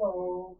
Hello.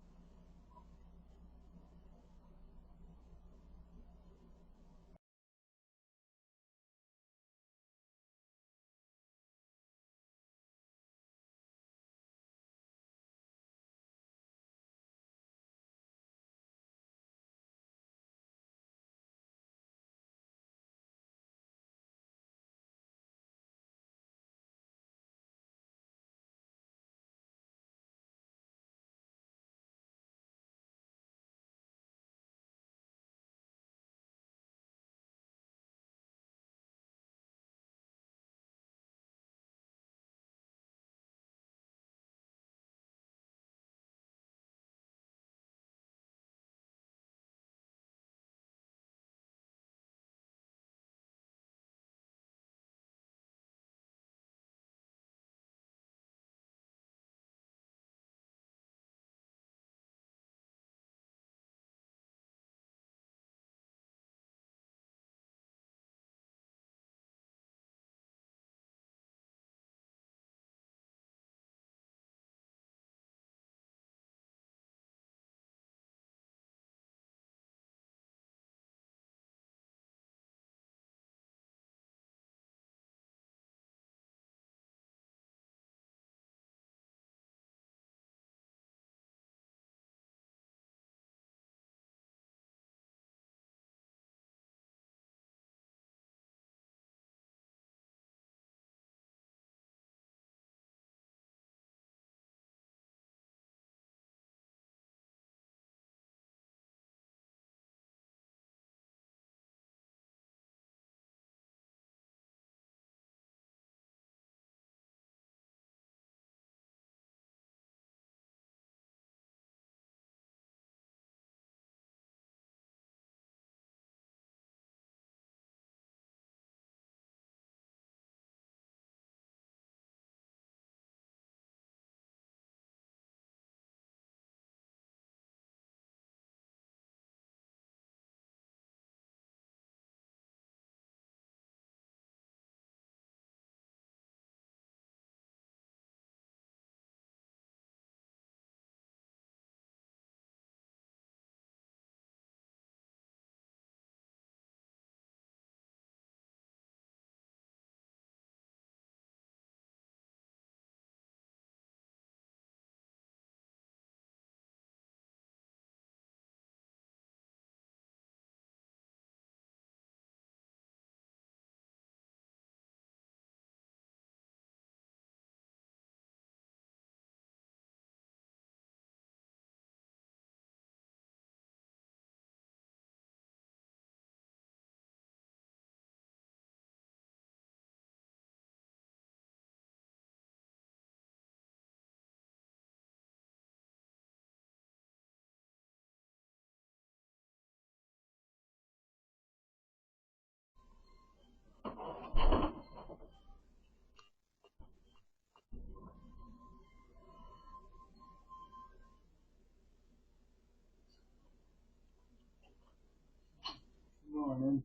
Good morning.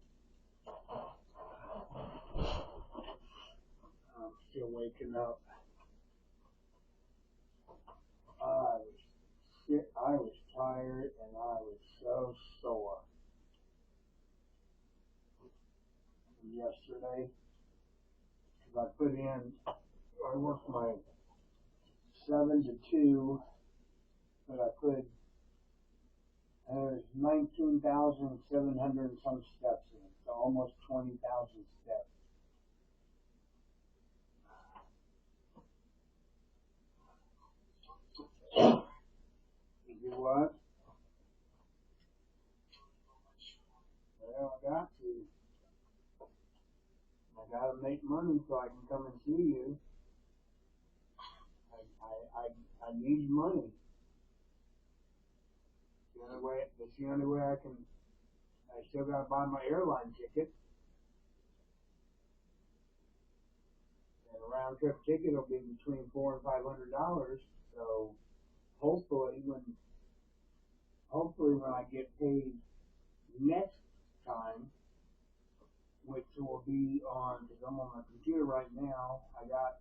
I'm still waking up. I was sick. I was tired, and I was so sore from yesterday because I put in. I worked my 7 to 2, but I put there's 19,700 and some steps in it, so almost 20,000 steps. You do what? Well, I got to. I got to make money so I can come and see you. I need money. That's the only way I can. I still got to buy my airline ticket, and a round trip ticket will be between $400 and $500. So hopefully, when hopefully when I get paid next time, which will be on because I'm on my computer right now. I got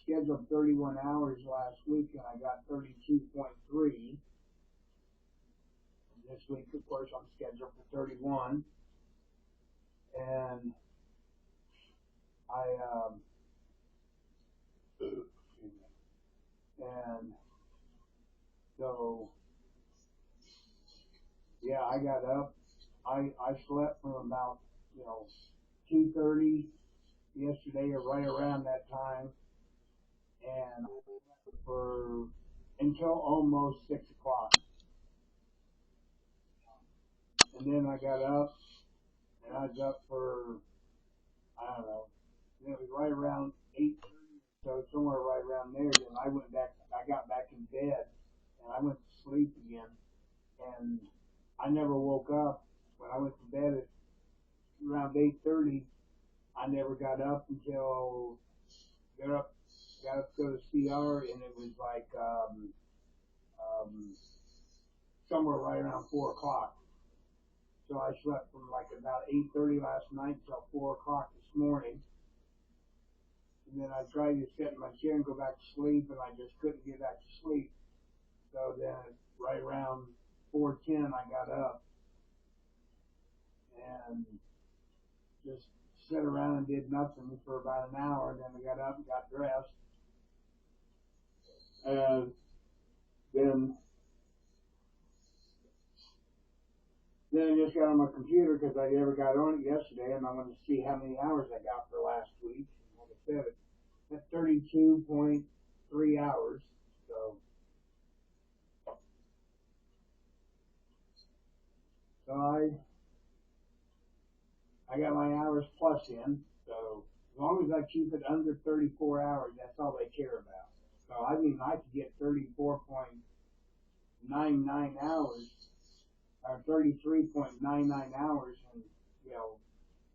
scheduled 31 hours last week, and I got 32.3. This week, of course, I'm scheduled for 31, and I and so yeah, I got up. I slept from about 2:30 yesterday, or right around that time, and for until almost 6 o'clock, and then I got up, and I was up for, I don't know, it was right around 8:30, so somewhere right around there. Then I went back. I got back in bed, and I went to sleep again, and I never woke up. When I went to bed at around 8:30, I never got up until got up got up to go to CR, and it was like um, somewhere right around 4 o'clock. So I slept from like about 8:30 last night till 4 o'clock this morning, and then I tried to sit in my chair and go back to sleep, and I just couldn't get back to sleep. So then right around 4:10, I got up and just sat around and did nothing for about an hour. And then I got up and got dressed, and then then I just got on my computer because I never got on it yesterday, and I wanted to see how many hours I got for last week. And like I said, it's at 32.3 hours. So so I got my hours plus in. So as long as I keep it under 34 hours, that's all they care about. So I mean, I could get 34.99 hours, or 33.99 hours, and you know,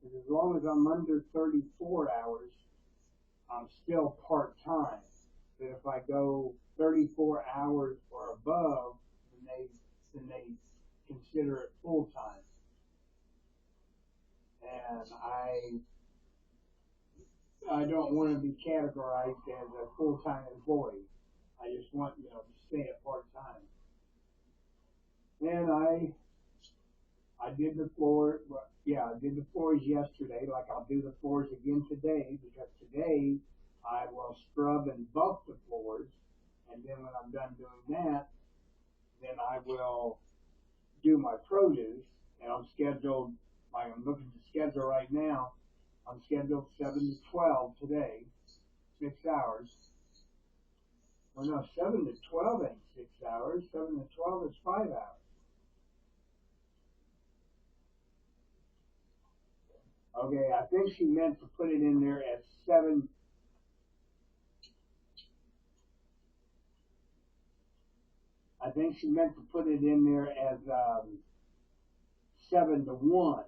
as long as I'm under 34 hours, I'm still part time. But if I go 34 hours or above, then they consider it full time. And I don't want to be categorized as a full time employee. I just want to stay at part time. And I did the floor. Well, yeah, I did the floors yesterday. Like I'll do the floors again today, because today I will scrub and buff the floors, and then when I'm done doing that, then I will do my produce. And I'm scheduled. Like I'm looking at the schedule right now. I'm scheduled 7 to 12 today, 6 hours. Well, no, 7 to 12 ain't 6 hours. 7 to 12 is 5 hours. Okay, I think she meant to put it in there as seven. I think she meant to put it in there as 7 to 1,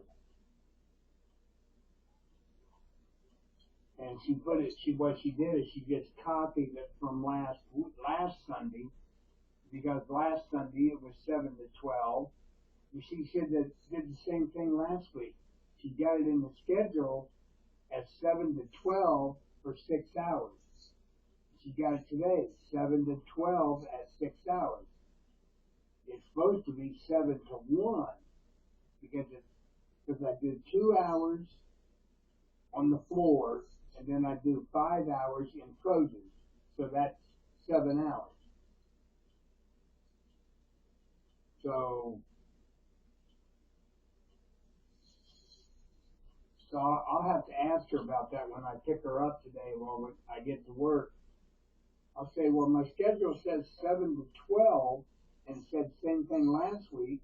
and she put it. She what she did is she just copied it from last Sunday, because last Sunday it was 7 to 12. And she said that did the same thing last week. She got it in the schedule as 7 to 12 for 6 hours. She got it today, 7 to 12 at 6 hours. It's supposed to be 7 to 1, because I did 2 hours on the floor, and then I do 5 hours in produce. So that's 7 hours. So I'll have to ask her about that when I pick her up today. Well, when I get to work, I'll say, well, my schedule says 7 to 12, and said same thing last week,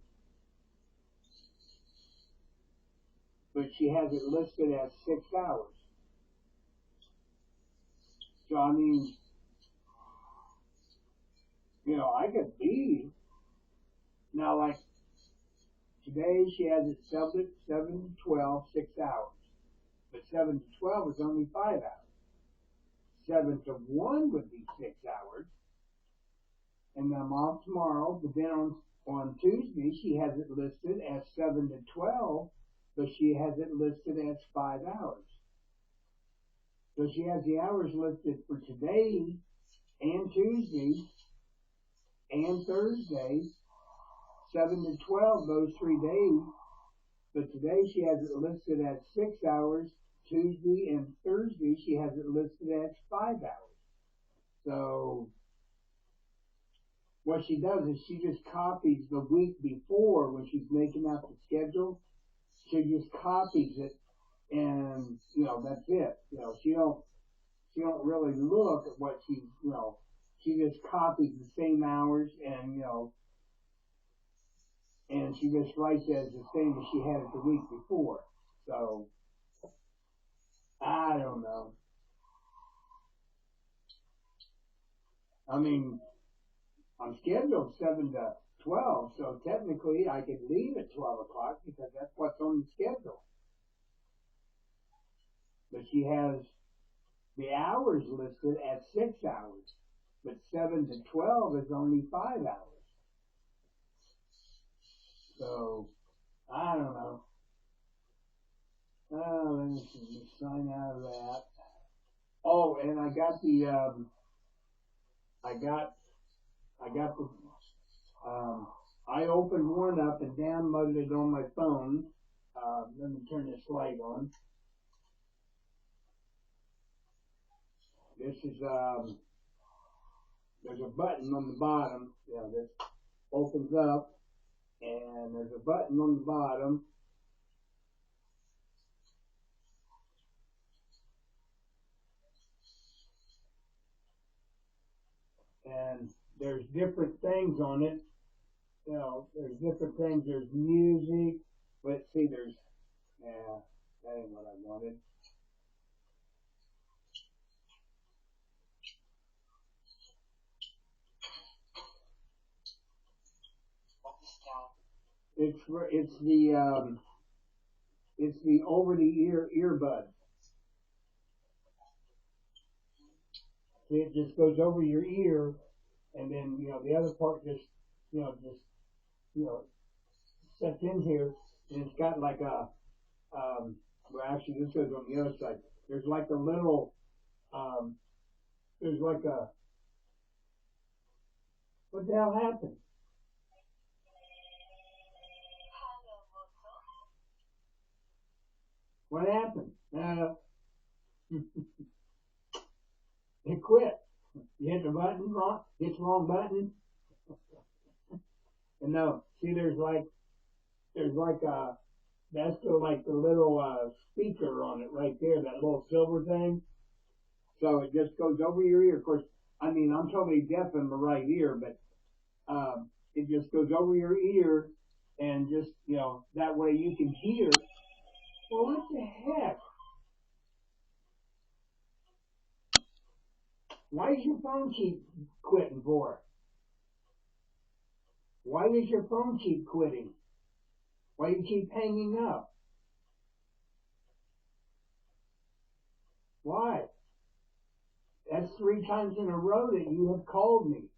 but she has it listed as 6 hours. So I mean, I could be now, like today she has it 7 to 12, 6 hours, but 7 to 12 is only 5 hours. 7 to 1 would be 6 hours, and I'm off tomorrow. But then on Tuesday she has it listed as 7 to 12, but she has it listed as 5 hours. So she has the hours listed for today and Tuesday and Thursday, 7 to 12, those 3 days. But today she has it listed at 6 hours. Tuesday and Thursday she has it listed at 5 hours. So what she does is she just copies the week before when she's making out the schedule. She just copies it, and that's it. She don't really look at what she just copies the same hours, and she just writes it as the same as she had it the week before. So I don't know. I mean, I'm scheduled 7 to 12, so technically I could leave at 12 o'clock because that's what's on the schedule. But she has the hours listed at 6 hours, but 7 to 12 is only 5 hours. So I don't know. Let me see. Let me sign out of that. Oh, and I got the I got the I opened one up and downloaded it on my phone. Let me turn this light on. This is there's a button on the bottom. This opens up, and there's a button on the bottom. And there's different things on it. There's different things. There's music. Let's see, that ain't what I wanted. It's the over the ear earbud. See, it just goes over your ear, and then the other part just you know sets in here, and it's got like a well, actually this goes on the other side. There's like a little um, there's like a what the hell happened? What happened? It quit. You hit the button wrong. Hit the wrong button. And no, see, there's like that's like the little speaker on it right there, that little silver thing. So it just goes over your ear. Of course, I mean I'm totally deaf in the right ear, but it just goes over your ear, and just that way you can hear. Well, what the heck? Why does your phone keep quitting for? Why does your phone keep quitting? Why do you keep hanging up? Why? That's 3 times in a row that you have called me.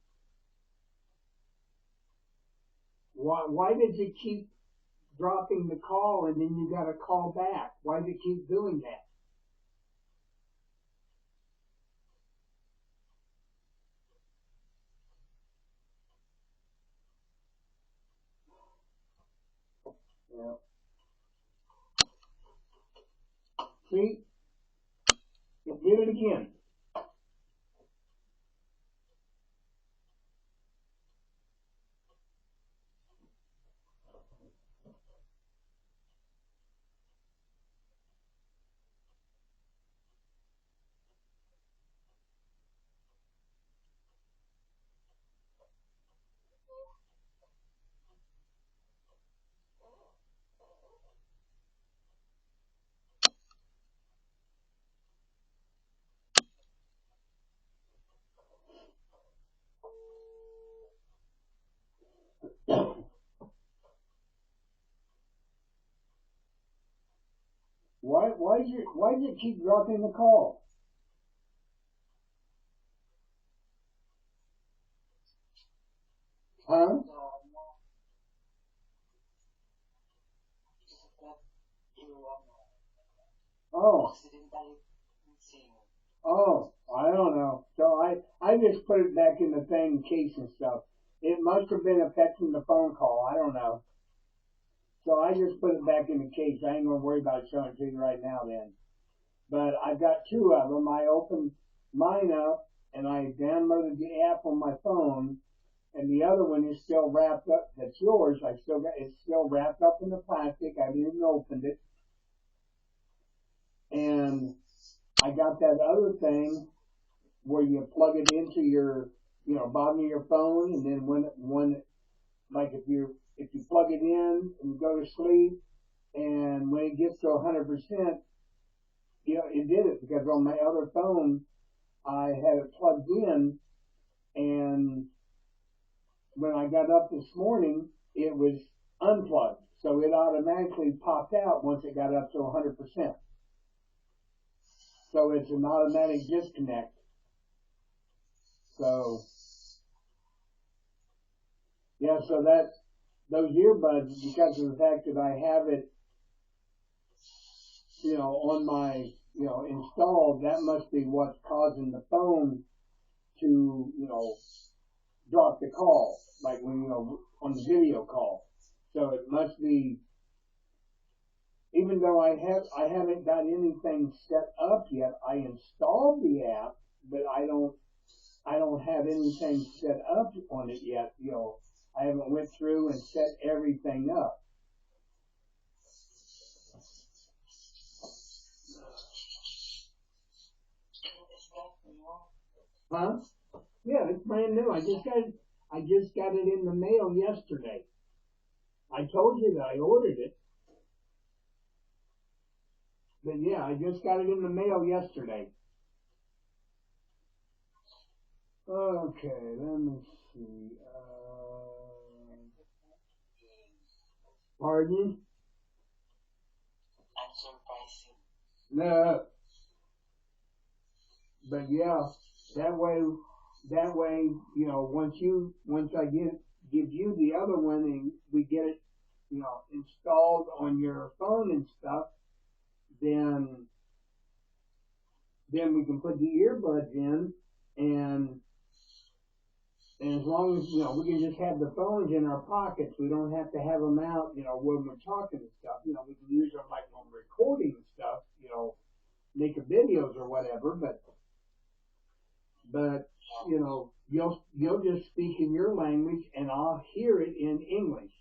Why does it keep dropping the call and then you got to call back? Why does it keep doing that? Yeah. See? It did it again. Why does it keep dropping the call? Huh? Oh. Oh, I don't know. So I just put it back in the thing case and stuff. It must have been affecting the phone call. I don't know. So I just put it back in the case. I ain't gonna worry about showing it to you right now then. But I've got two of them. I opened mine up and I downloaded the app on my phone, and the other one is still wrapped up. That's yours. I still got it's still wrapped up in the plastic. I haven't even opened it, and I got that other thing where you plug it into your bottom of your phone, and then when like if you plug it in and you go to sleep, and when it gets to 100%, it did it because on my other phone I had it plugged in, and when I got up this morning, it was unplugged. So it automatically popped out once it got up to 100%. So it's an automatic disconnect. So, yeah, so those earbuds, because of the fact that I have it, on my, installed, that must be what's causing the phone to, drop the call, like when, on the video call. So it must be, even though I haven't got anything set up yet. I installed the app, but I don't have anything set up on it yet. I haven't went through and set everything up. Huh? Yeah, it's brand new. I just got it in the mail yesterday. I told you that I ordered it, but yeah, I just got it in the mail yesterday. Okay, let me see. Pardon? No, but yeah, that way, once I give you the other one and we get it, installed on your phone and stuff, then we can put the earbuds in, and as long as we can just have the phones in our pockets. We don't have to have them out, when we're talking and stuff. We can use them like on recording and stuff, making videos or whatever. But you'll just speak in your language and I'll hear it in English.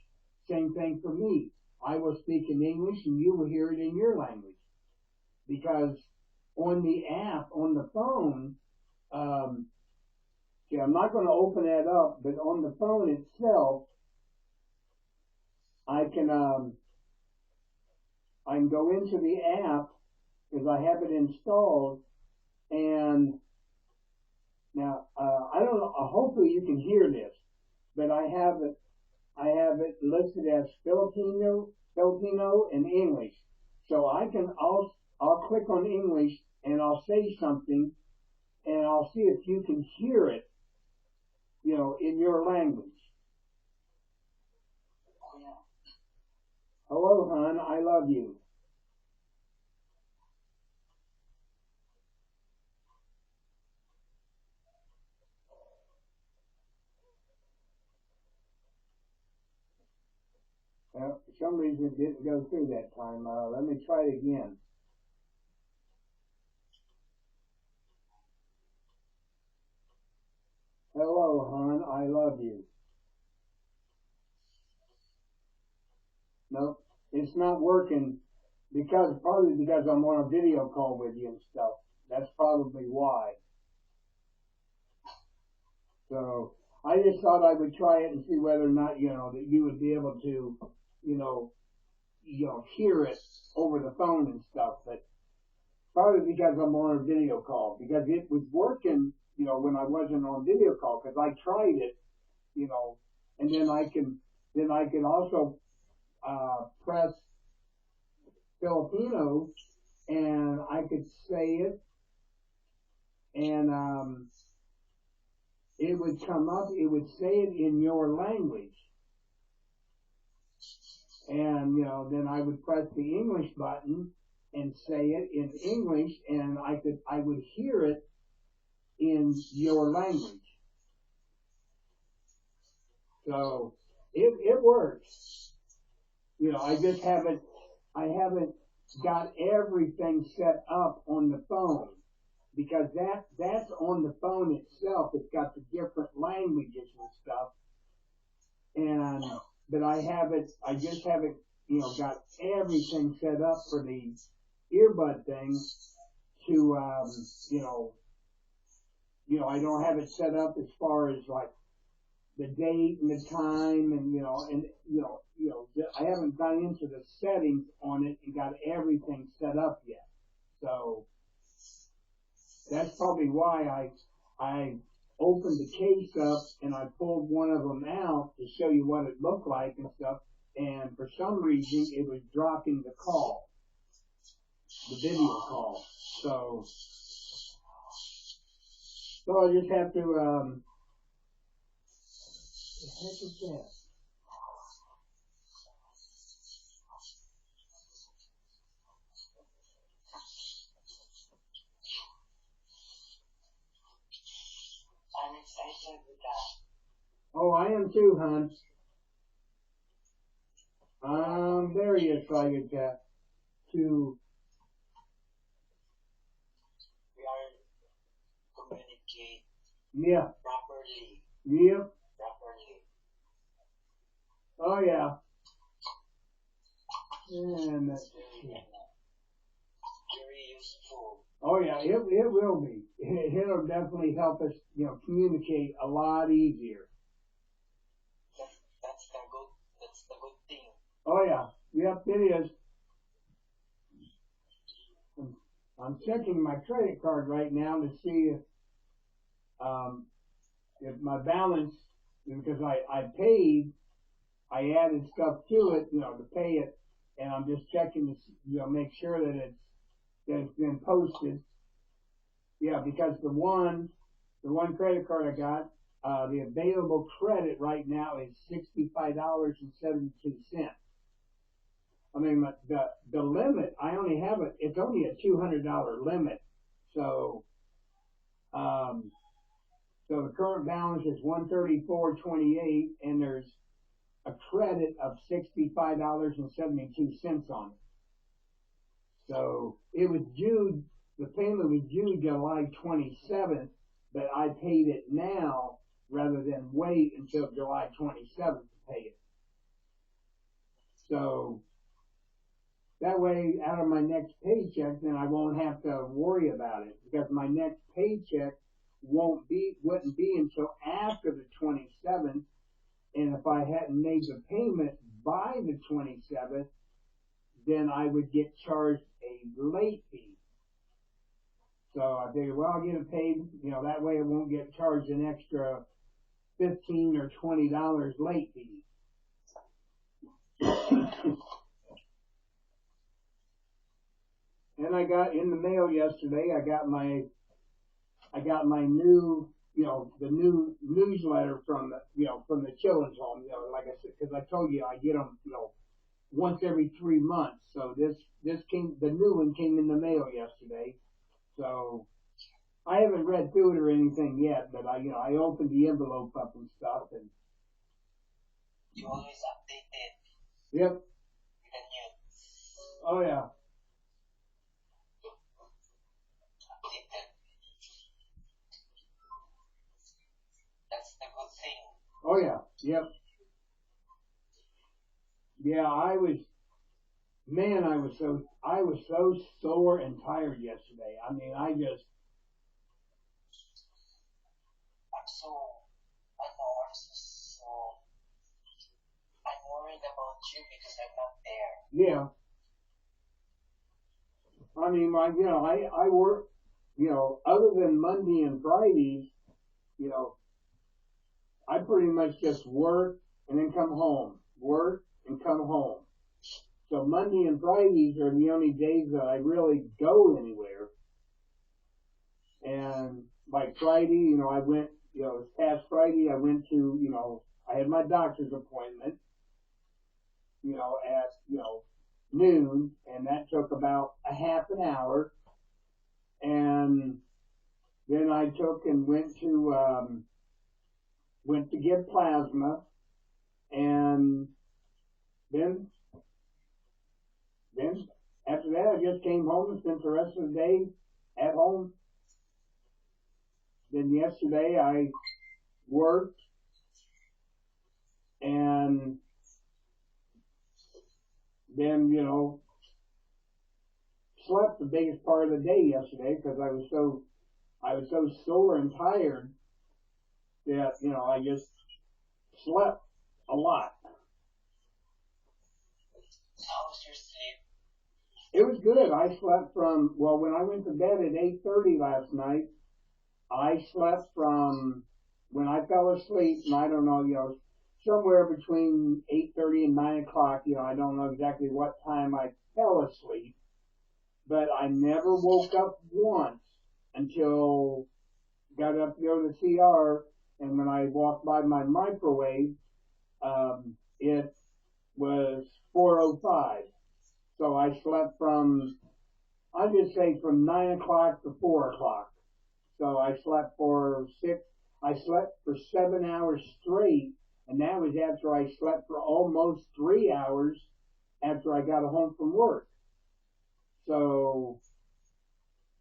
Same thing for me. I will speak in English and you will hear it in your language. Because on the app on the phone, um, yeah, I'm not going to open that up, but on the phone itself, I can um, I can go into the app because I have it installed, and now I don't know. Hopefully you can hear this, but I have it listed as Filipino and English. So I'll click on English and I'll say something and I'll see if you can hear it, in your language. Hello, hon, I love you. For some reason it didn't go through that time. Let me try it again. Hello, hon, I love you. No, it's not working probably because I'm on a video call with you and stuff. That's probably why. So I just thought I would try it and see whether or not, that you would be able to, you know, hear it over the phone and stuff. But probably because I'm on a video call, because it was working, when I wasn't on video call, because I tried it, you know, and then I can also press Filipino, and I could say it, and it would come up. It would say it in your language, and then I would press the English button, and say it in English, and I would hear it in your language. So it works. I just I haven't got everything set up on the phone because that's on the phone itself. It's got the different languages and stuff, and but I just haven't, got everything set up for the earbud thing to, I don't have it set up as far as like the date and the time and I haven't gone into the settings on it and got everything set up yet. So that's probably why I opened the case up and I pulled one of them out to show you what it looked like and stuff. And for some reason, it was dropping the call, the video call. So I just have to, what the heck is that? I'm excited with that. Oh, I am too, hon. I'm very excited to communicate. Yeah. Properly. Yep. Properly. Oh yeah. And that's very useful. Oh yeah, it will be. It'll definitely help us, communicate a lot easier. That's the good thing. Oh yeah. Yep, it is. I'm checking my credit card right now to see if my balance, because I paid, I added stuff to it, to pay it, and I'm just checking to make sure that it's been posted. Yeah, because the one credit card I got, the available credit right now is $65.72. I mean, the limit, I only have it. It's only a $200 limit. So, so the current balance is $134.28, and there's a credit of $65.72 on it. So it was due. The payment was due July 27th, but I paid it now rather than wait until July 27th to pay it. So that way, out of my next paycheck, then I won't have to worry about it because my next paycheck wouldn't be until after the 27th. And if I hadn't made the payment by the 27th, then I would get charged a late fee. So I figured, well, I'll get it paid, that way I won't get charged an extra $15 or $20 late fee. And I got in the mail yesterday, I got my new, the new newsletter from the children's home, like I said, because I told you I get them, once every 3 months. So the new one came in the mail yesterday. So I haven't read through it or anything yet, but I opened the envelope up and stuff, and you always update it. Yep. Oh yeah. That's the good thing. Oh yeah. Yep. Yeah, I was so sore and tired yesterday. I mean, I'm worried about you because I'm not there. Yeah. I mean, I work, other than Monday and Fridays, I pretty much just work and then come home, work and come home. So Monday and Fridays are the only days that I really go anywhere. And like Friday, I went, this past Friday, I went to, I had my doctor's appointment, at, noon, and that took about a half an hour. And then I took and went to give plasma, and then then after that I just came home and spent the rest of the day at home. Then yesterday I worked and then slept the biggest part of the day yesterday because I was so sore and tired that I just slept a lot. How was your sleep? It was good. I slept from when I went to bed at 8:30 last night. I slept from when I fell asleep, and I don't know, somewhere between 8:30 and 9 o'clock. I don't know exactly what time I fell asleep, but I never woke up once until got up to go to the CR, and when I walked by my microwave, it was 4:05. So I slept I just say from 9 o'clock to 4 o'clock. So I slept for 7 hours straight, and that was after I slept for almost 3 hours after I got home from work. So,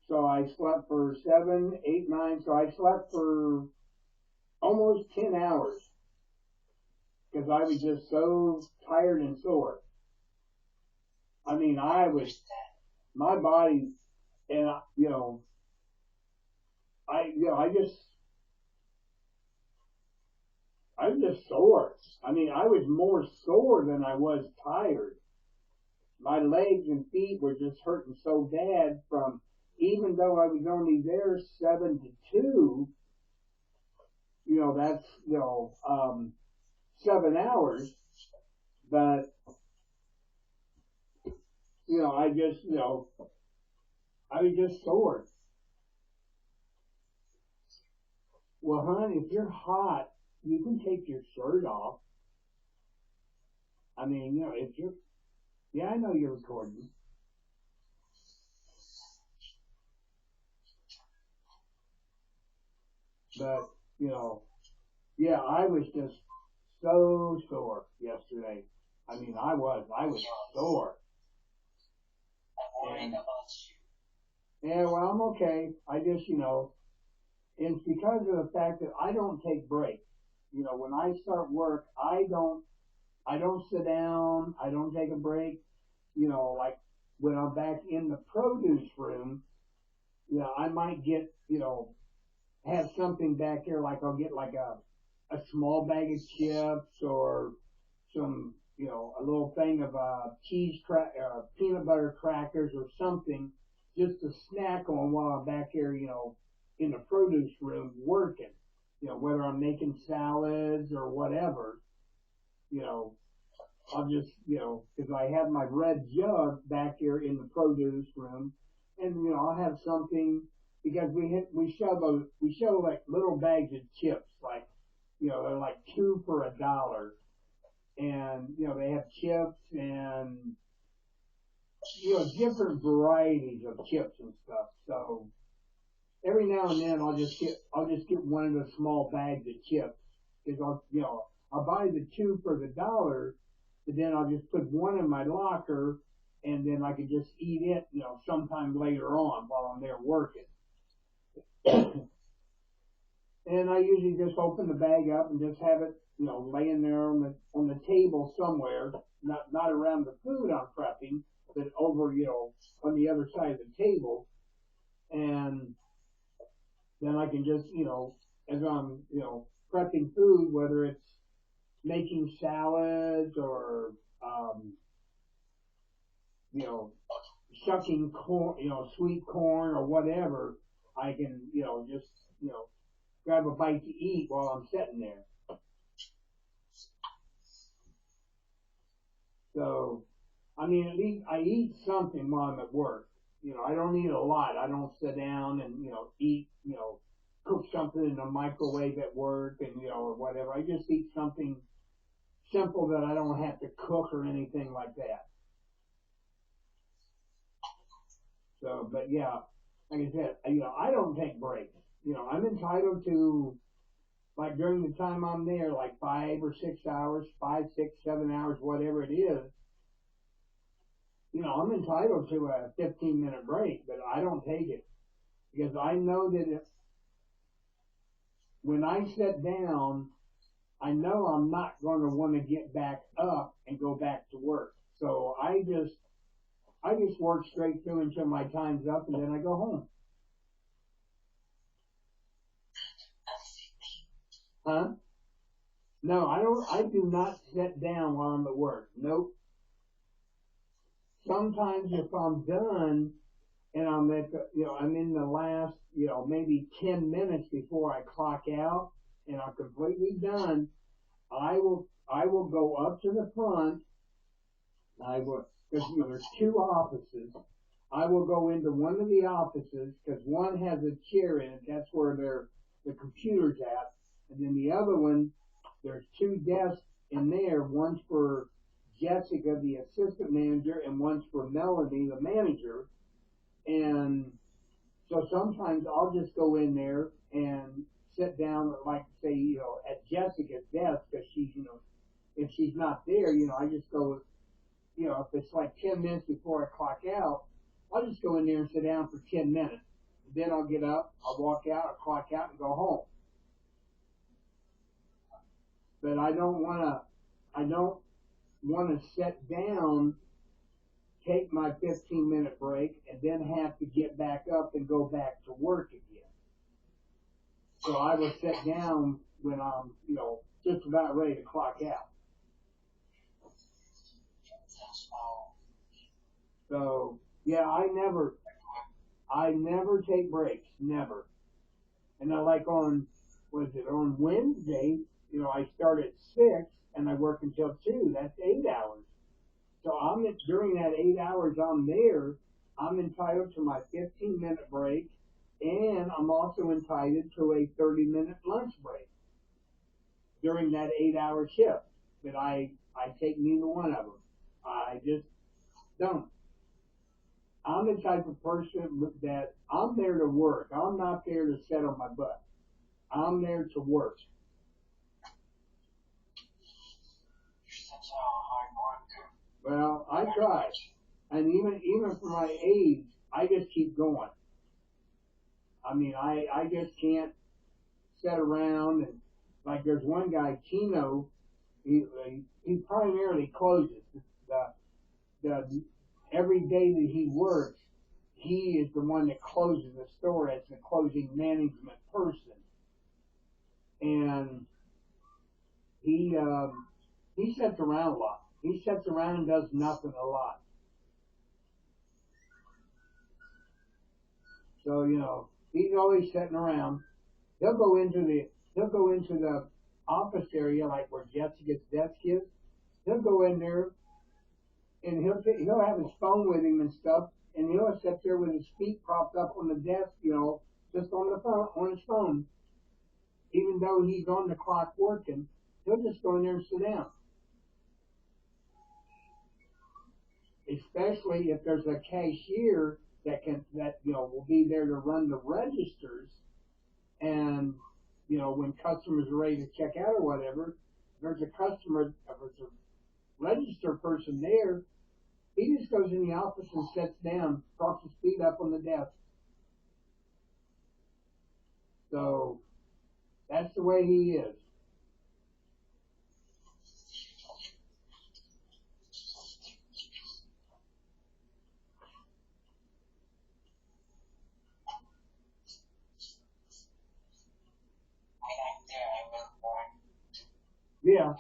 so I slept for 7, 8, 9. So I slept for almost 10 hours because I was just so tired and sore. I mean, my body, and I was just sore. I mean, I was more sore than I was tired. My legs and feet were just hurting so bad from, even though I was only there 7 to 2, that's, 7 hours, but, I just, I was just sore. Well, hon, if you're hot, you can take your shirt off. I mean, if you're, yeah, I know you're recording, but, you know, yeah, I was just so sore yesterday. I mean, I was sore. And, yeah, well, I'm okay. I just, it's because of the fact that I don't take breaks. When I start work, I don't sit down. I don't take a break. Like when I'm back in the produce room, I might get, have something back here, like I'll get like a small bag of chips or some, a little thing of peanut butter crackers or something just to snack on while I'm back here, in the produce room working. Whether I'm making salads or whatever, you know, I'll just, because I have my red jug back here in the produce room, and I'll have something because we show like little bags of chips, like they're like two for $1, and they have chips and different varieties of chips and stuff. So every now and then I'll just get one of the small bags of chips because I'll buy the two for $1, but then I'll just put one in my locker and then I can just eat it, sometime later on while I'm there working. And I usually just open the bag up and just have it, laying there on the table somewhere, not around the food I'm prepping, but over, on the other side of the table. And then I can just, as I'm, prepping food, whether it's making salads or, you know, shucking corn, sweet corn or whatever, I can, just, grab a bite to eat while I'm sitting there. So, I mean, at least I eat something while I'm at work. I don't eat a lot. I don't sit down and, eat, cook something in the microwave at work and, or whatever. I just eat something simple that I don't have to cook or anything like that. So, but yeah, like I said, I don't take breaks. I'm entitled to, like during the time I'm there, like 5 or 6 hours, 5, 6, 7 hours, whatever it is. I'm entitled to a 15-minute break, but I don't take it because I know that when I sit down, I know I'm not going to want to get back up and go back to work. So I just work straight through until my time's up, and then I go home. Huh? No, I don't. I do not sit down while I'm at work. Nope. Sometimes if I'm done and I'm in the last, maybe 10 minutes before I clock out, and I'm completely done, I will go up to the front. I will, because there's two offices. I will go into one of the offices because one has a chair in it. That's where the computer's at, and then the other one, there's two desks in there. One's for Jessica, the assistant manager, and one's for Melanie, the manager. And so sometimes I'll just go in there and sit down, like say, at Jessica's desk because if she's not there, I just go, if it's like 10 minutes before I clock out, I'll just go in there and sit down for 10 minutes. Then I'll get up, I'll walk out, I'll clock out and go home. But I don't want to sit down, take my 15-minute break, and then have to get back up and go back to work again. So I will sit down when I'm, just about ready to clock out. So yeah, I never take breaks, never. And I like on Wednesday, I start at 6 and I work until 2. That's 8 hours. So during that 8 hours I'm there, I'm entitled to my 15-minute break, and I'm also entitled to a 30-minute lunch break during that 8-hour shift. But I take neither one of them. I just don't. I'm the type of person that I'm there to work. I'm not there to sit on my butt. I'm there to work. Well, I try, and even for my age, I just keep going. I mean, I just can't sit around and like there's one guy, Chino. He primarily closes the the every day that he works. He is the one that closes the store as the closing management person, and he sits around a lot. He sits around and does nothing a lot. So he's always sitting around. He'll go into the he'll go into the office area like where Jessica's desk is. He'll go in there and he'll have his phone with him and stuff, and he'll sit there with his feet propped up on the desk, just on the phone on his phone, even though he's on the clock working. He'll just go in there and sit down. Especially if there's a cashier that will be there to run the registers, and when customers are ready to check out or whatever, there's a customer, if there's a register person there, he just goes in the office and sits down, props his feet up on the desk. So that's the way he is. Yeah,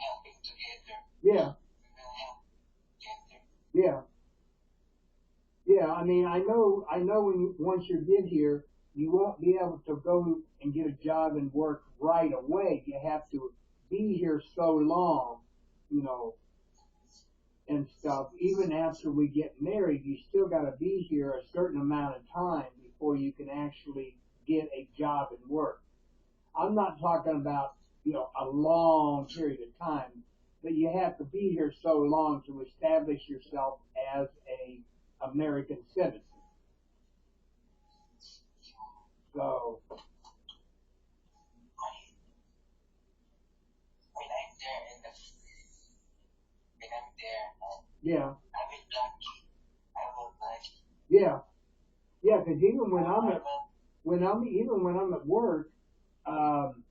yeah, yeah, yeah. I mean, I know once you get here, you won't be able to go and get a job and work right away. You have to be here so long, you know, and stuff. Even after we get married, you still got to be here a certain amount of time before you can actually get a job and work. I'm not talking about, a long period of time, but you have to be here so long to establish yourself as a American citizen. So yeah, yeah, yeah. Because even when I'm at work, um,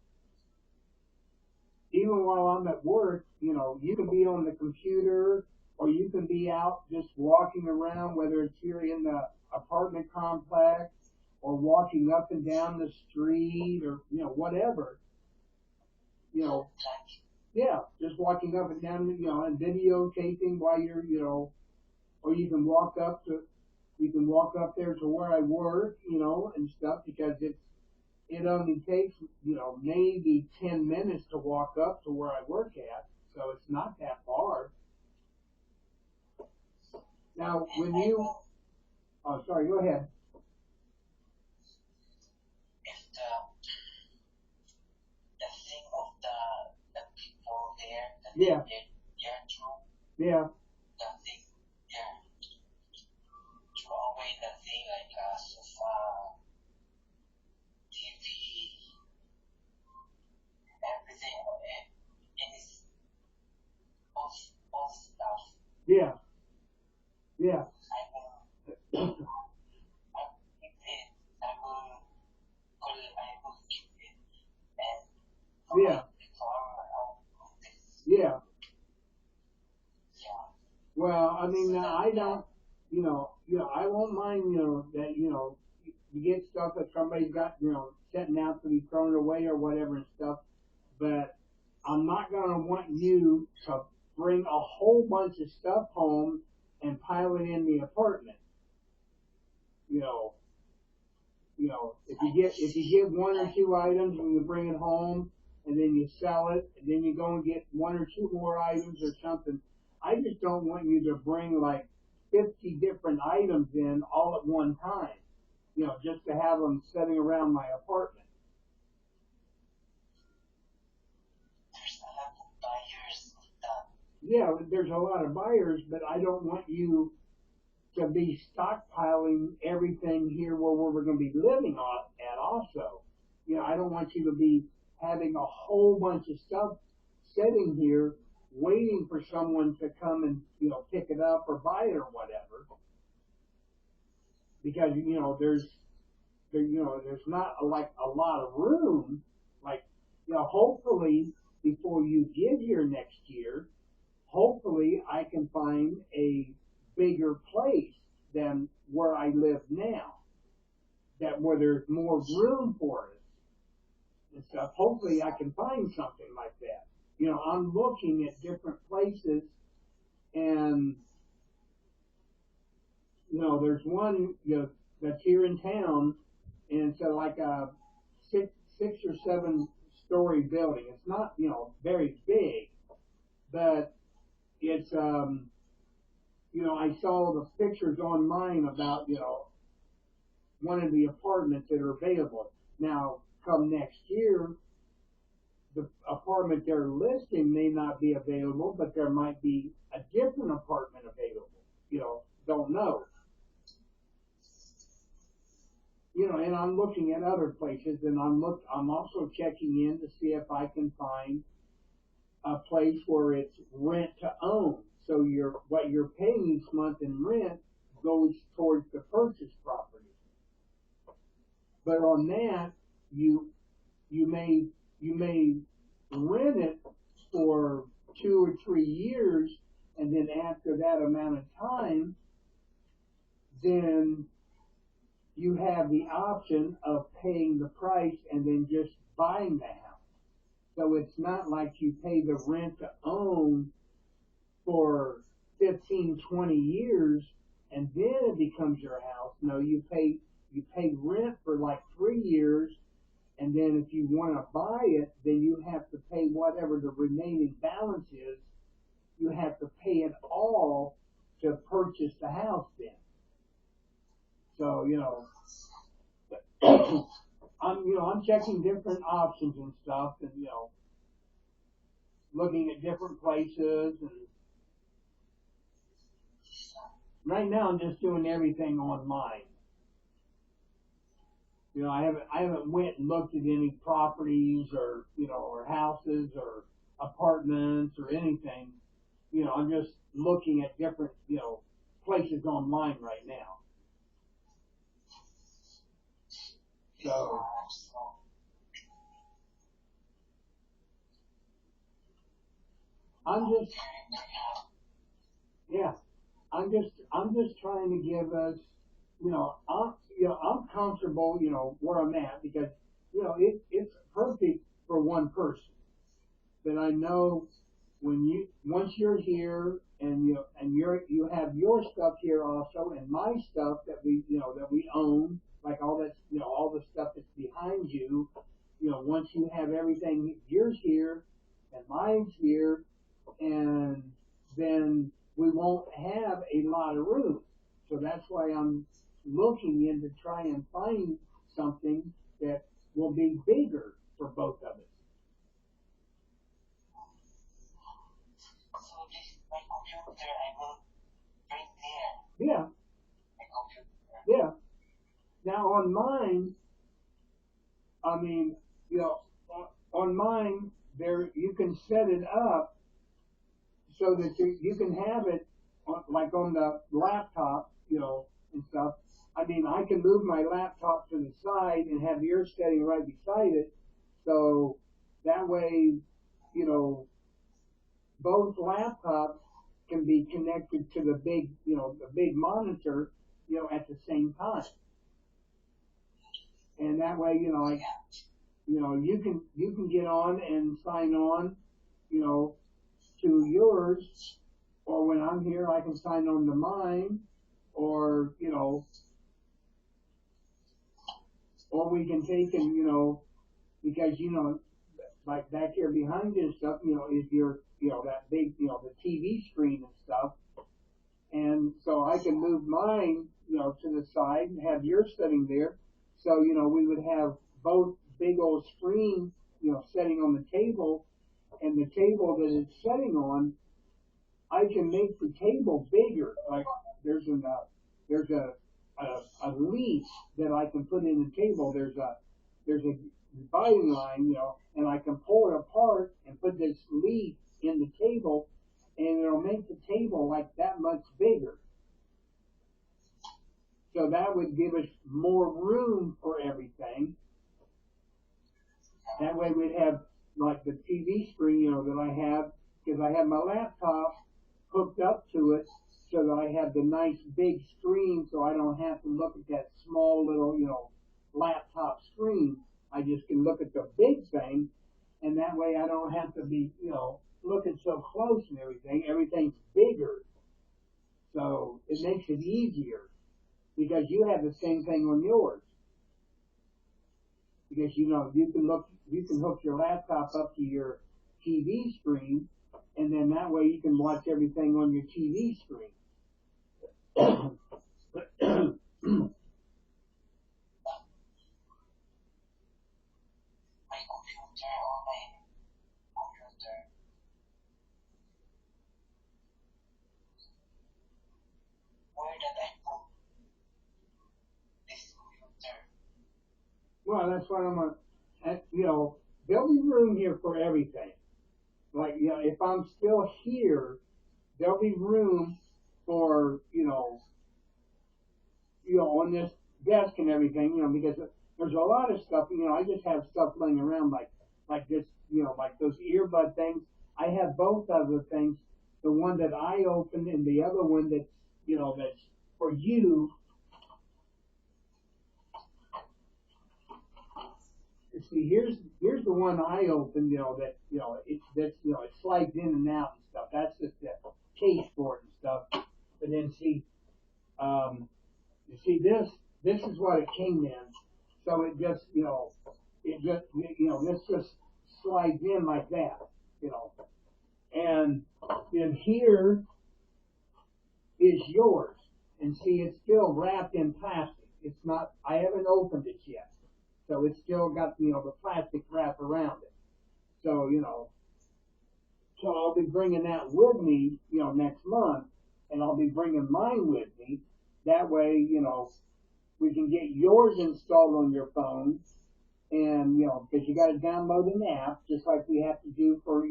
even while I'm at work, you can be on the computer or you can be out just walking around, whether it's here in the apartment complex or walking up and down the street or, whatever, you know, yeah, just walking up and down, and videotaping while you're, or you can walk up there to where I work, and stuff because it only takes, maybe 10 minutes to walk up to where I work at. So it's not that far. Now, oh, sorry, go ahead. Yeah, yeah, yeah, yeah, yeah, yeah. Well, I mean, I don't, I won't mind, that, you get stuff that somebody's got, setting out to be thrown away or whatever and stuff, but I'm not gonna want you to bring a whole bunch of stuff home and pile it in the apartment. You know, if you get one or two items and you bring it home and then you sell it and then you go and get one or two more items or something. I just don't want you to bring like 50 different items in all at one time, just to have them sitting around my apartment. Yeah, there's a lot of buyers, but I don't want you to be stockpiling everything here where we're going to be living on at also. I don't want you to be having a whole bunch of stuff sitting here waiting for someone to come and, pick it up or buy it or whatever. Because, there's not like a lot of room. Like, hopefully before you get here next year, hopefully I can find a bigger place than where I live now, that where there's more room for us and stuff. Hopefully I can find something like that. I'm looking at different places and, there's one, that's here in town and it's like a six or seven story building. It's not, very big, but it's, I saw the pictures online about, one of the apartments that are available. Now, come next year, the apartment they're listing may not be available, but there might be a different apartment available. Don't know. And I'm looking at other places, and I'm also checking in to see if I can find a place where it's rent to own. So what you're paying each month in rent goes towards the purchase property. But on that, you you may you may rent it for 2 or 3 years, and then after that amount of time, then you have the option of paying the price and then just buying the house. So it's not like you pay the rent to own for 15, 20 years and then it becomes your house. No, you pay rent for like 3 years, and then if you want to buy it, then you have to pay whatever the remaining balance is. You have to pay it all to purchase the house then. So, I'm checking different options and stuff and, looking at different places and right now I'm just doing everything online. I haven't went and looked at any properties or or houses or apartments or anything. I'm just looking at different places online right now. So I'm just yeah, I'm just trying to give us I'm comfortable where I'm at because it's perfect for one person. That I know when you once you're here and you have your stuff here also and my stuff that we own, like all that all the stuff that's behind you, once you have everything, yours here and mine's here, and then we won't have a lot of room. So that's why I'm looking in to try and find something that will be bigger for both of us. Yeah, yeah. Now on mine, I mean, on mine, there you can set it up so that you can have it like on the laptop, and stuff. I mean, I can move my laptop to the side and have yours sitting right beside it, so that way, you know, both laptops can be connected to the big monitor, at the same time, and that way, like, you can get on and sign on, you know, to yours, or when I'm here, I can sign on to mine, or or we can take and because like back here behind you and stuff, is your that big the TV screen and stuff, and so I can move mine to the side and have yours sitting there, so we would have both big old screens sitting on the table, and the table that it's sitting on, I can make the table bigger. Like there's a leaf that I can put in the table. There's a dividing line, and I can pull it apart and put this leaf in the table, and it'll make the table like that much bigger. So that would give us more room for everything. That way we'd have like the TV screen, that I have, because I have my laptop hooked up to it, so that I have the nice big screen, so I don't have to look at that small little, laptop screen. I just can look at the big thing, and that way I don't have to be, looking so close and everything. Everything's bigger, so it makes it easier because you have the same thing on yours. Because you can hook your laptop up to your TV screen, and then that way you can watch everything on your TV screen. Well, that's what I'm gonna. There'll be room here for everything. Like, if I'm still here, there'll be room for on this desk and everything, because there's a lot of stuff. I just have stuff laying around like this, like those earbud things. I have both of the things. The one that I opened and the other one that's for you. See, here's the one I opened, that it slides in and out and stuff. That's just the case for it and stuff. But then you see this is what it came in. So this just slides in like that, you know. And then here is yours, and see, it's still wrapped in plastic. It's not. I haven't opened it yet, so it's still got the plastic wrap around it. So so I'll be bringing that with me, next month, and I'll be bringing mine with me. That way, we can get yours installed on your phone, and because you got to download an app, just like we have to do for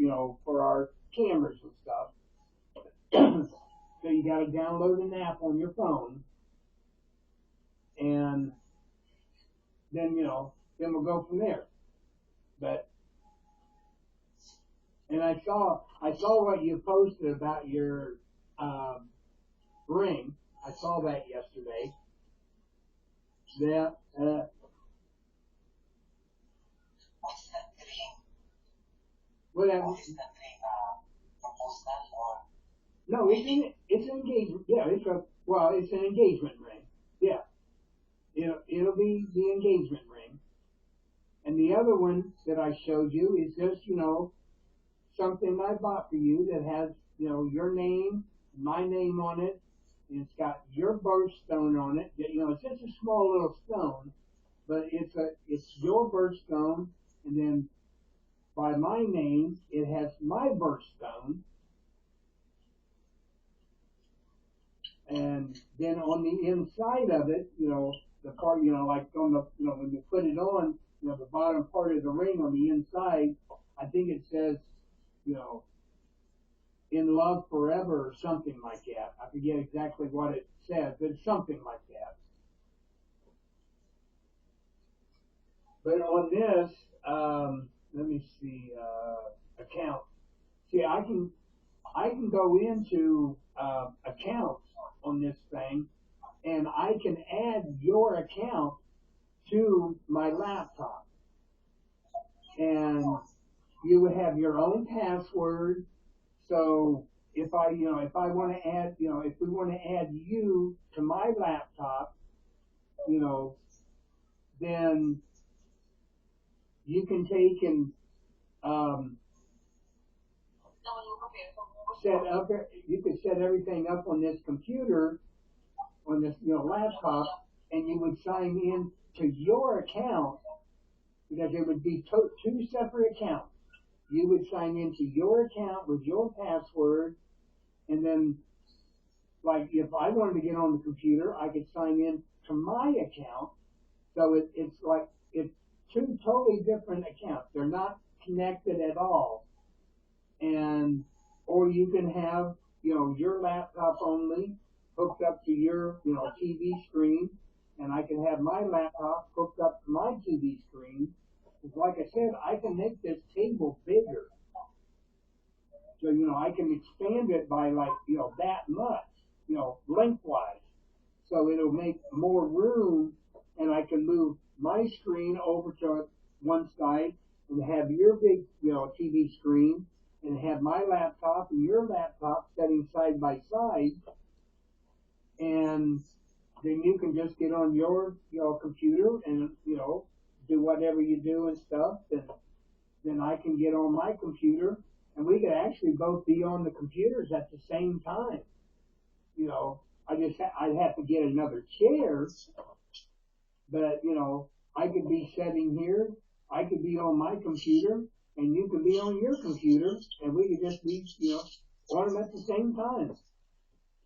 for our cameras and stuff. So you got to download an app on your phone, and then then we'll go from there. But and I saw what you posted about your ring. I saw that yesterday. That whatever. No, it's an engagement. Yeah, it's an engagement ring. Yeah, it'll be the engagement ring. And the other one that I showed you is just something I bought for you that has your name, my name on it, and it's got your birthstone on it. It's just a small little stone, but it's your birthstone, and then by my name it has my birthstone, and then on the inside of it, the part, like on the, when you put it on, the bottom part of the ring on the inside, I think it says, you know, in love forever or something like that. I forget exactly what it says, but it's something like that. But on this, let me see, account. See, I can go into accounts on this thing, and I can add your account to my laptop, and you would have your own password. So if I want to add, if we want to add you to my laptop, you know, then you can take and um, you could set everything up on this computer, on this, laptop, and you would sign in to your account, because it would be two separate accounts. You would sign into your account with your password, and then, like, if I wanted to get on the computer, I could sign in to my account. So it's like it's two totally different accounts. They're not connected at all. And or you can have your laptop only hooked up to your TV screen, and I can have my laptop hooked up to my TV screen. Because like I said, I can make this table bigger, so I can expand it by, like, that much, lengthwise, so it'll make more room, and I can move my screen over to one side and have your big, TV screen, and have my laptop and your laptop sitting side by side, and then you can just get on your, computer and, do whatever you do and stuff, and then I can get on my computer, and we could actually both be on the computers at the same time. I'd have to get another chair, but I could be sitting here, I could be on my computer, and you could be on your computer, and we could just be, on them at the same time.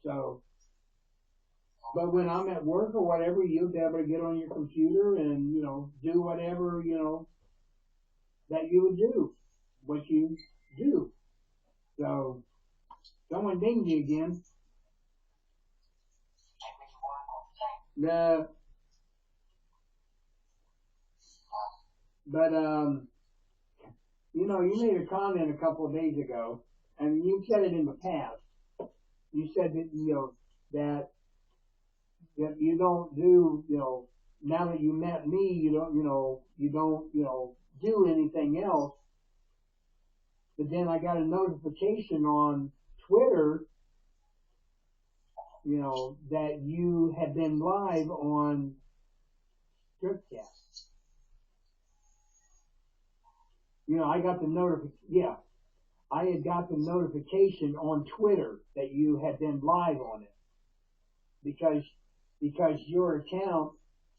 So, but when I'm at work or whatever, you'll be able to get on your computer and do whatever that you would do, what you do. So, someone dinged you again. The but you made a comment a couple of days ago, and you said it in the past. You said that that you don't do, now that you met me, you don't do anything else. But then I got a notification on Twitter, that you had been live on Stripcast. I got the yeah, I had got the notification on Twitter that you had been live on it, because your account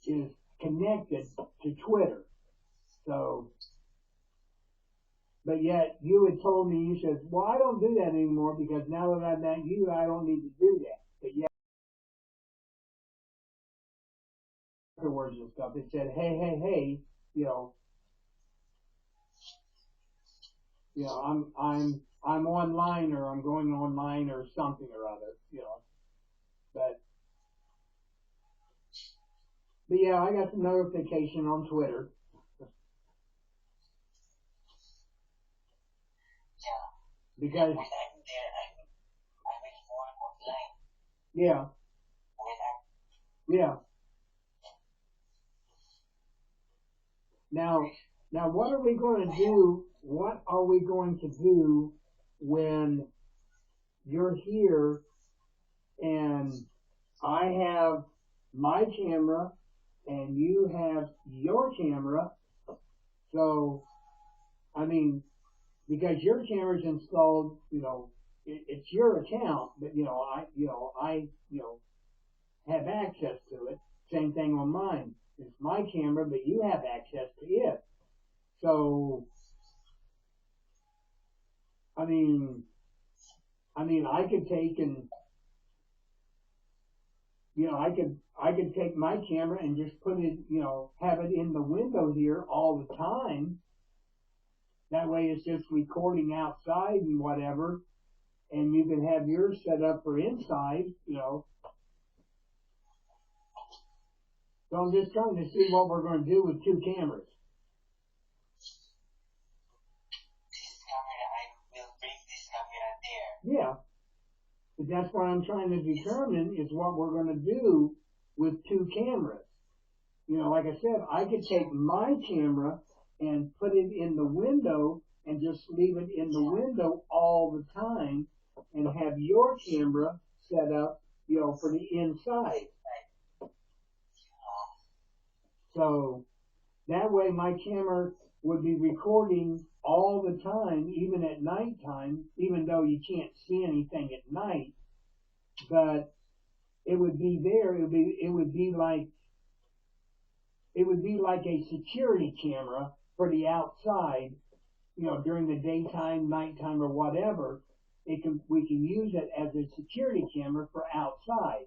is connected to Twitter. So, but yet you had told me, you said, well, I don't do that anymore, because now that I've met you, I don't need to do that. But yet afterwards and stuff. It said, hey, you know, I'm online or I'm going online or something or other, But but yeah, I got the notification on Twitter because yeah, yeah. Now now what are we going to do? What are we going to do when you're here and I have my camera and you have your camera? So I mean, because your camera's installed, it's your account, but I have access to it. Same thing on mine. It's my camera, but you have access to it. So, I mean, I could take and, I could take my camera and just put it, have it in the window here all the time. That way it's just recording outside and whatever. And you can have yours set up for inside. So I'm just trying to see what we're going to do with two cameras. Yeah, but that's what I'm trying to determine is what we're going to do with two cameras. Like I said, I could take my camera and put it in the window and just leave it in the window all the time and have your camera set up, for the inside. So that way my camera would be recording all the time, even at nighttime, even though you can't see anything at night, but it would be there. It would be like a security camera for the outside, during the daytime, nighttime, or whatever. We can use it as a security camera for outside.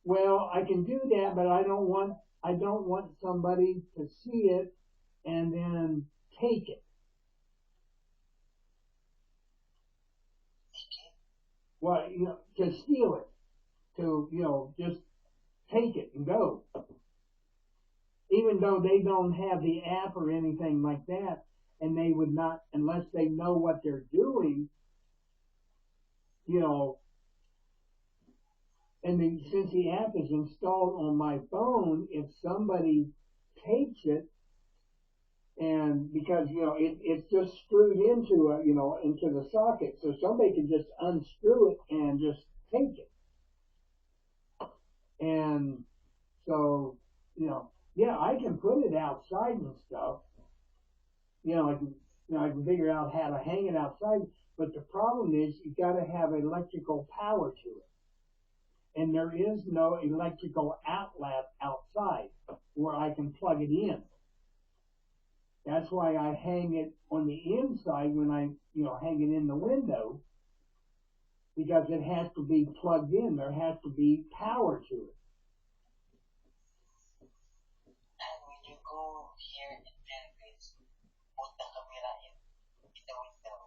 Well, I can do that, but I don't want somebody to see it and then take it. Well, to steal it, to just take it and go. Even though they don't have the app or anything like that, and they would not unless they know what they're doing, you know. And since the app is installed on my phone, if somebody takes it and because it's just screwed into the socket, so somebody can just unscrew it and just take it. And so yeah, I can put it outside and stuff. I can figure out how to hang it outside. But the problem is you got to have electrical power to it, and there is no electrical outlet outside where I can plug it in. That's why I hang it on the inside when I hang it in the window, because it has to be plugged in. There has to be power to it.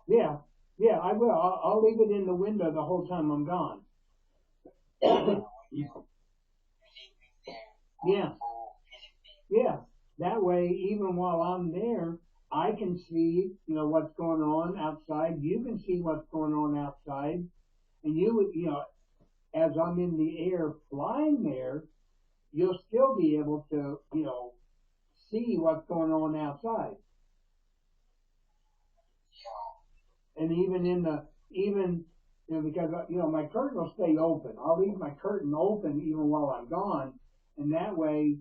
Yeah, yeah, I will. I'll leave it in the window the whole time I'm gone. Yeah, yeah. That way, even while I'm there, I can see, what's going on outside. You can see what's going on outside, and as I'm in the air flying there, you'll still be able to, see what's going on outside. And because my curtain will stay open. I'll leave my curtain open even while I'm gone, and that way,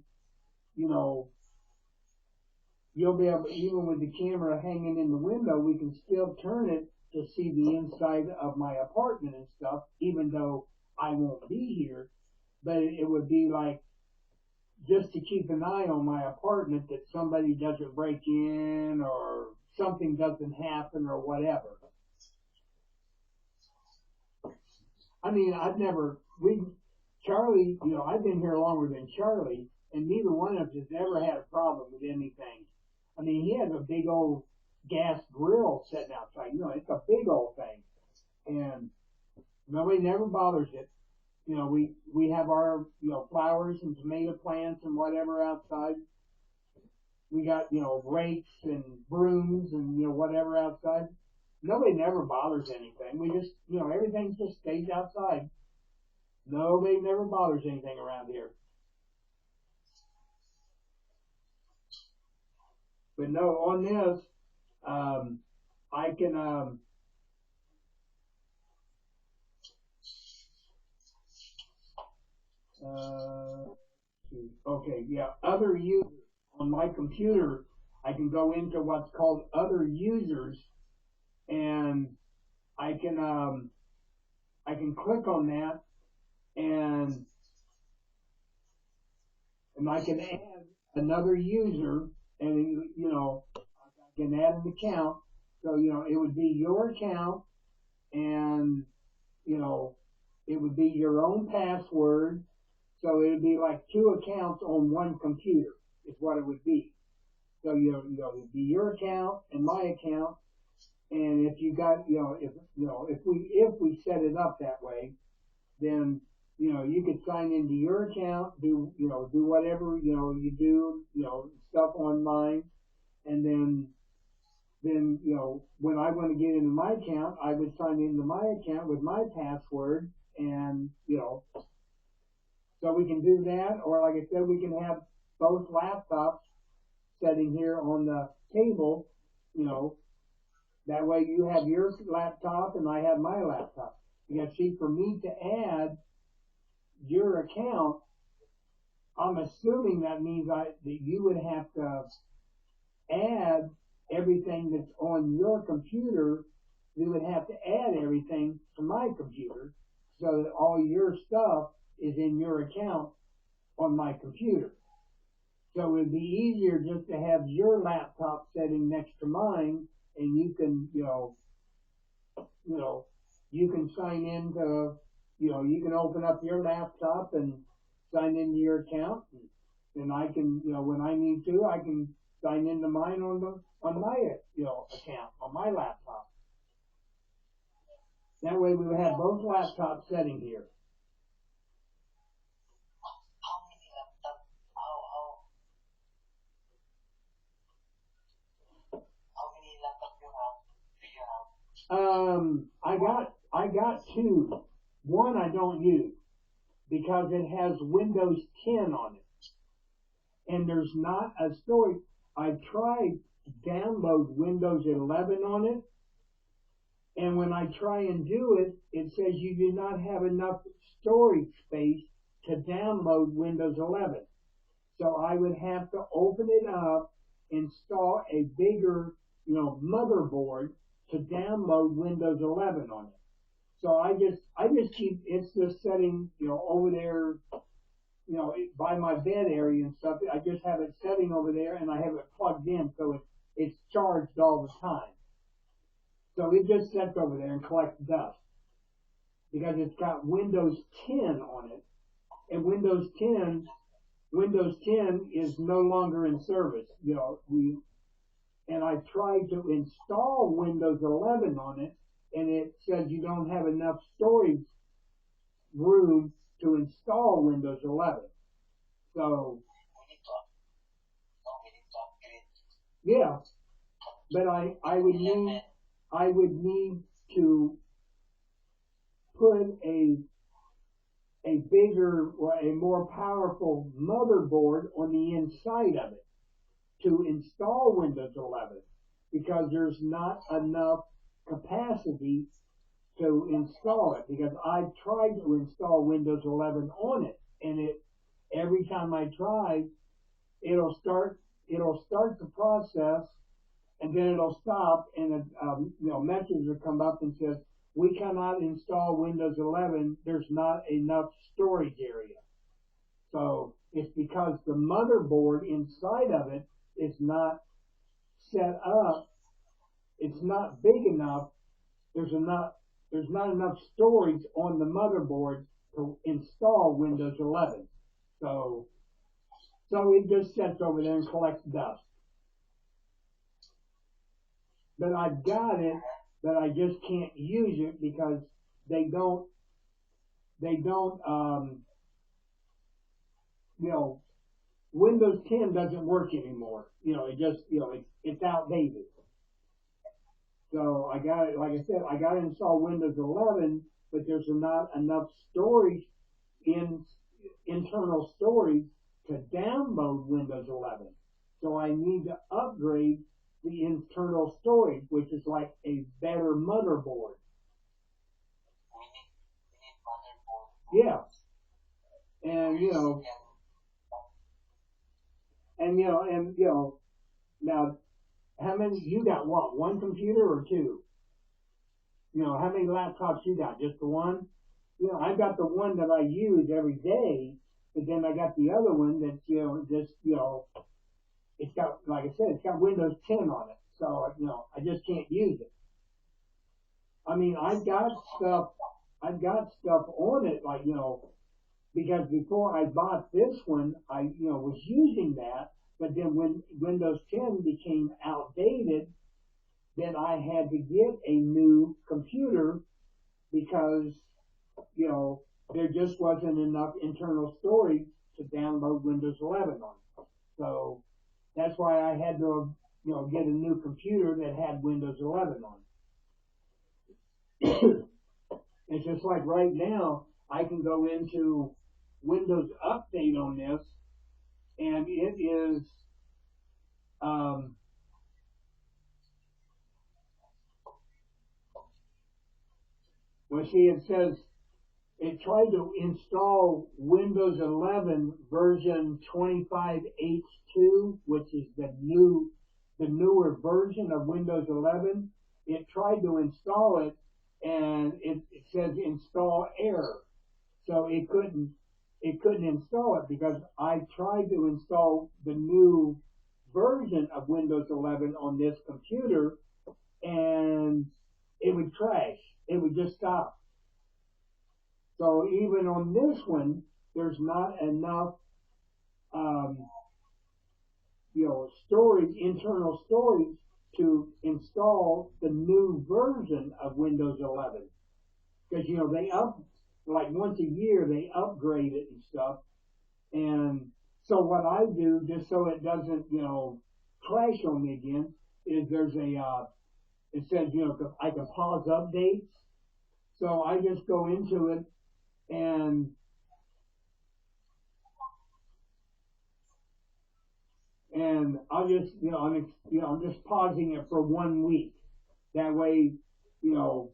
you know, you'll be able, even with the camera hanging in the window, we can still turn it to see the inside of my apartment and stuff, even though I won't be here. But it would be like just to keep an eye on my apartment that somebody doesn't break in or something doesn't happen or whatever. I mean, we Charlie, I've been here longer than Charlie, and neither one of us has ever had a problem with anything. I mean, he has a big old gas grill sitting outside. It's a big old thing, and nobody never bothers it. We have our flowers and tomato plants and whatever outside. We got rakes and brooms and whatever outside. Nobody never bothers anything. We just everything just stays outside. Nobody never bothers anything around here. But no, on this, I can uh, okay, yeah, other users on my computer. I can go into what's called other users, and I can um, I can click on that, and I can add another user, and I can add an account. So it would be your account, and you know it would be your own password. So it would be like two accounts on one computer is what it would be. So it'd be your account and my account, and if you got if we set it up that way, then you could sign into your account, do whatever you do, stuff online, and then when I want to get into my account, I would sign into my account with my password, and so we can do that, or like I said, we can have both laptops sitting here on the table, you know, that way you have your laptop and I have my laptop. Because see, for me to add your account, I'm assuming that means that you would have to add everything that's on your computer. We would have to add everything to my computer so that all your stuff is in your account on my computer. So it would be easier just to have your laptop sitting next to mine, and you can, you know, you can sign into, you can open up your laptop and sign into your account, and I can, when I need to, I can sign into mine on my, account on my laptop. That way we would have both laptops sitting here. I got two. One I don't use because it has Windows 10 on it, and there's not a storage. I've tried to download Windows 11 on it, and when I try and do it, it says you do not have enough storage space to download Windows 11. So I would have to open it up, install a bigger, motherboard to download Windows 11 on it. So I just keep it's just setting over there by my bed area and stuff. I just have it setting over there, and I have it plugged in, so it's charged all the time. So it just sits over there and collects dust because it's got Windows 10 on it, and Windows 10 is no longer in service. And I tried to install Windows 11 on it, and it says you don't have enough storage room to install Windows 11. So yeah, but I would need to put a bigger or a more powerful motherboard on the inside of it to install Windows 11 because there's not enough capacity to install it, because I've tried to install Windows 11 on it, and every time I try, it'll start the process, and then it'll stop, and message will come up and says we cannot install Windows 11. There's not enough storage area. So it's because the motherboard inside of it is not set up. It's not big enough. There's not enough storage on the motherboard to install Windows 11. So, so it just sits over there and collects dust. But I've got it, but I just can't use it because they don't, they don't, you know, Windows 10 doesn't work anymore. It just, it's outdated. So I got it, like I said, I got to install Windows 11, but there's not enough storage in internal storage to download Windows 11. So I need to upgrade the internal storage, which is like a better motherboard. Yeah, and now how many you got? What, one computer or two? How many laptops you got? Just the one? I've got the one that I use every day, but then I got the other one that's just it's got, like I said, it's got Windows 10 on it, so I just can't use it. I mean, I've got stuff on it, like because before I bought this one, I was using that, but then when Windows 10 became outdated, then I had to get a new computer because you know there just wasn't enough internal storage to download Windows 11 on. So that's why I had to get a new computer that had Windows 11 on. It's just like right now, I can go into Windows Update on this, and it is, um, well, see, it says it tried to install Windows 11 version 25H2, which is the newer version of Windows 11. It tried to install it, and it says install error. So it couldn't install it because I tried to install the new version of Windows 11 on this computer, and it would crash. It would just stop. So even on this one, there's not enough, um, storage, internal storage to install the new version of Windows 11. Because they like once a year they upgrade it and stuff. And so what I do, just so it doesn't crash on me again, is there's it says I can pause updates. So I just go into it and I'll just I'm just pausing it for 1 week. That way, you know,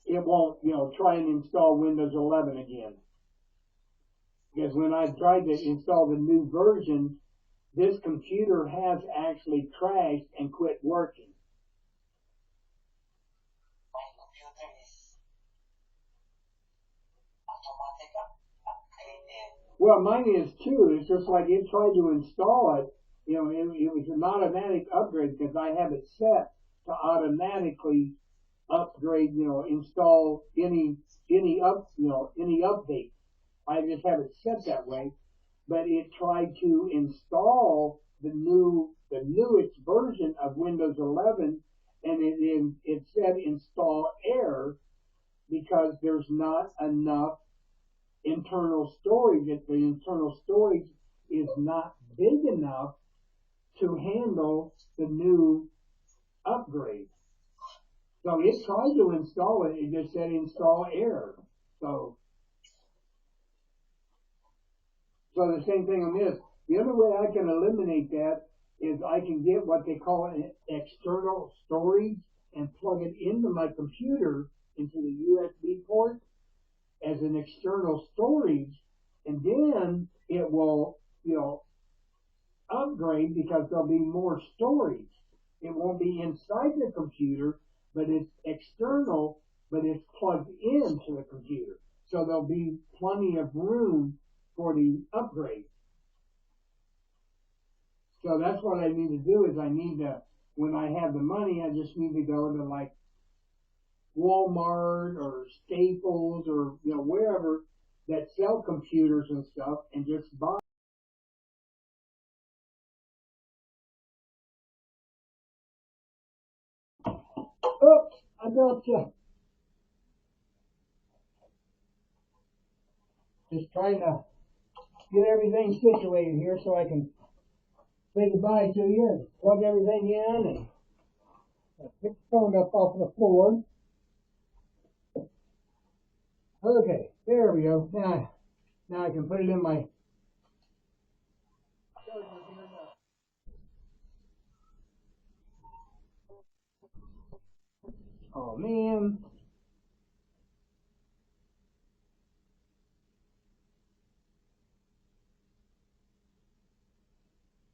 it won't try and install Windows 11 again. Because when I tried to install the new version, this computer has actually crashed and quit working. Well, mine is too. It's just like it tried to install it. It was an automatic upgrade because I have it set to automatically upgrade. Install any update. I just have it set that way. But it tried to install the newest version of Windows 11, and it said install error because there's not enough internal storage. If the internal storage is not big enough to handle the new upgrade. So it tried to install it. It just said install error. So, so the same thing on this. The other way I can eliminate that is I can get what they call an external storage and plug it into my computer into the USB port as an external storage, and then it will, upgrade because there'll be more storage. It won't be inside the computer, but it's external, but it's plugged into the computer. So there'll be plenty of room for the upgrade. So that's what I need to do is I need to, when I have the money, I just need to go to like Walmart or Staples or wherever that sell computers and stuff, and just buy. Oops, I got you. Just trying to get everything situated here so I can say goodbye to you and plug everything in and pick the phone up off the floor. Okay, there we go. Now I can put it in my charger here now. Oh man,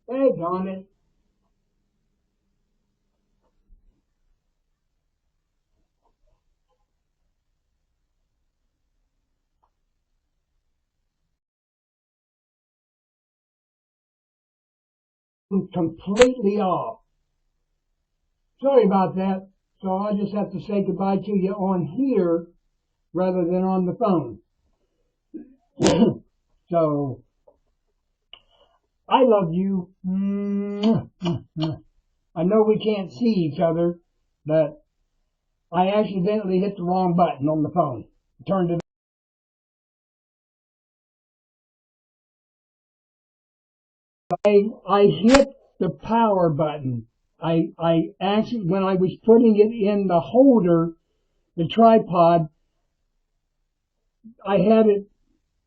daggone it. I'm completely off. Sorry about that. So I just have to say goodbye to you on here rather than on the phone. So I love you. I know we can't see each other, but I accidentally hit the wrong button on the phone. Turned it. I hit the power button. I actually, when I was putting it in the holder, the tripod, I had it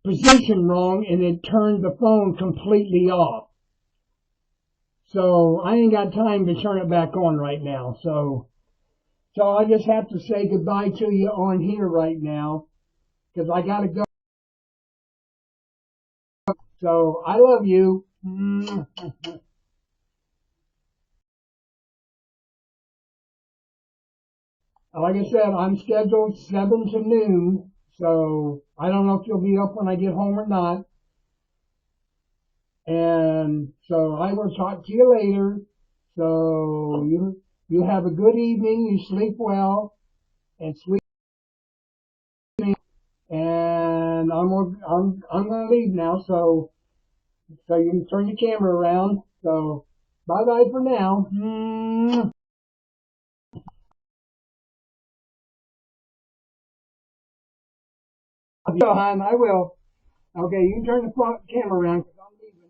positioned wrong and it turned the phone completely off. So I ain't got time to turn it back on right now. So I just have to say goodbye to you on here right now because I gotta go. So I love you. Like I said, I'm scheduled 7 to noon. So I don't know if you'll be up when I get home or not. And so I will talk to you later. So you have a good evening. You sleep well and sleep. And I'm gonna leave now. So you can turn your camera around. So bye bye for now. Johan, I will. Okay, you can turn the camera around because I'm leaving.